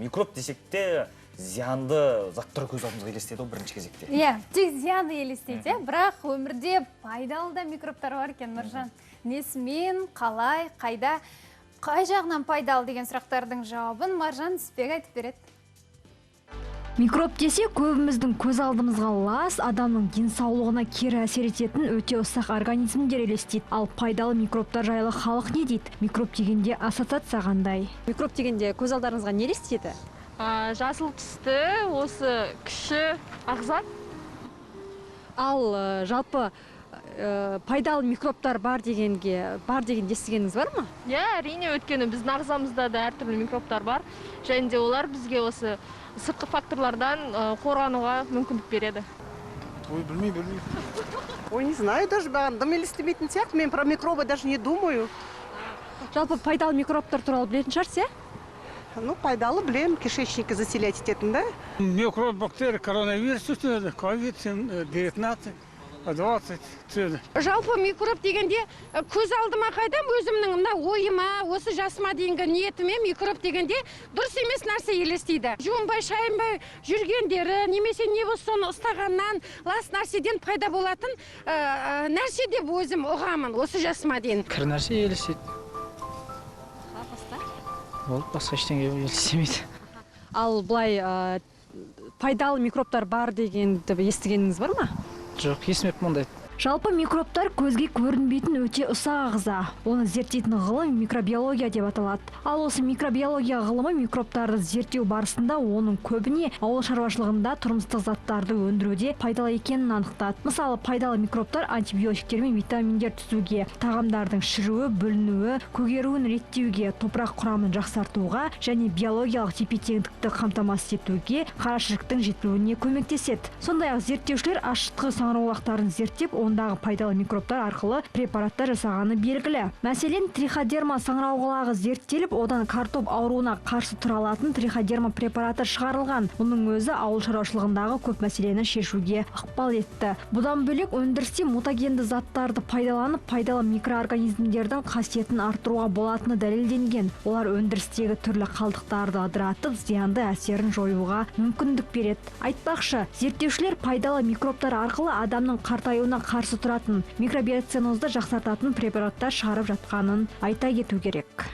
микроб десек те зиянды заттар көз алдымызға елестейді бірінші кезекте. Иә, тек зиянды елестейді, бірақ өмірде пайдалы да микробтар бар екен, Нұржан. Несімен, қалай, қайда, қай жағынан пайдалы деген сұрақтардың жауабын Маржан Түсіпбек айтып береді. Микроб десе көбіміздің көз алдымызға лас, адамның денсаулығына кері әсер ететін өте ұсақ организмдер елестейді. Ал пайдалы микробтар жайлы халық не дейді? Микроб дегенде ассоциация қандай? Микроб дегенде көз алдарыңызға не елестейді? Жасыл түсті, осы кіші ағзат. Ал жалпы пайдалы микробтар бар деген естігеніңіз бар ма? Иә, әрине, өйткені біздің ағзамызда да әртүрлі микробтар бар. Және де олар бізге осы сыртқы факторлардан қорғануға мүмкіндік береді. Ой, білмеймін. Ой, не знаю, даже дым елестемейтін сияқты. Мен про микробы даже не думаю. Жалпы пайдалы микробтар туралы білетін шығарсыз, Ну, пайдалы білем, кишечникті заселять ететін, да? Микроб, бактерия, коронавирус түседі, COVID-19, 20 түседі. Жалпы микроб дегенде көз алдыма қайдам өзімнің мына ойыма, осы жасыма дейінгі ниетіме микроб дегенде дұрыс емес нәрсе елестейді. Жуынбай, шайынбай жүргендері, немесе не болса соны ұстағаннан, лас нәрседен пайда болатын нәрсе деп өзім ұғамын осы жасыма дейін. Кір нәрсе елестейді. Ол басқа ештеңе елестемейді. Ал былай пайдалы микробтар бар дегенді естігеніңіз бар ма? Жоқ, естімеппін ондайды. Жалпы микробтар көзге көрінбейтін өте ұсақ ағза. Оны зерттейтін ғылым микробиология деп аталады. Ал осы микробиология ғылымы микробтарды зерттеу барысында оның көбіне ауыл шаруашылығында тұрмыстық заттарды өндіруде пайдалы екенін анықтады. Мысалы, пайдалы микробтар антибиотиктер мен витаминдер түзуге, тағамдардың шіруі, бүлінуі, көгеруін реттеуге, топырақ құрамын жақсартуға және биологиялық тепе-теңдікті қамтамасыз етуге, қарашіріктің жетілуіне көмектеседі. Сондай-ақ зерттеушілер ашытқы саңырауқұлақтарын зерттеп, ондағы пайдалы микробтар арқылы препараттар жасағаны белгілі. Мәселен, триходерма саңырауқұлағы зерттеліп, одан картоп ауруына қарсы тұра алатын триходерма препараты шығарылған. Мұның өзі ауыл шаруашылығындағы көп мәселені шешуге ықпал етті. Бұдан бөлек өндірісте мутагенді заттарды пайдаланып, пайдалы микроорганизмдердің қасиетін арттыруға болатыны дәлелденген. Олар өндірістегі түрлі қалдықтарды ыдыратып, зиянды әсерін жоюға мүмкіндік береді. Айтпақшы, зерттеушілер пайдалы микробтар арқылы адамның қартаюына қарсы тұратын, микробиоценозды жақсартатын препараттар шығарып жатқанын айта кету керек.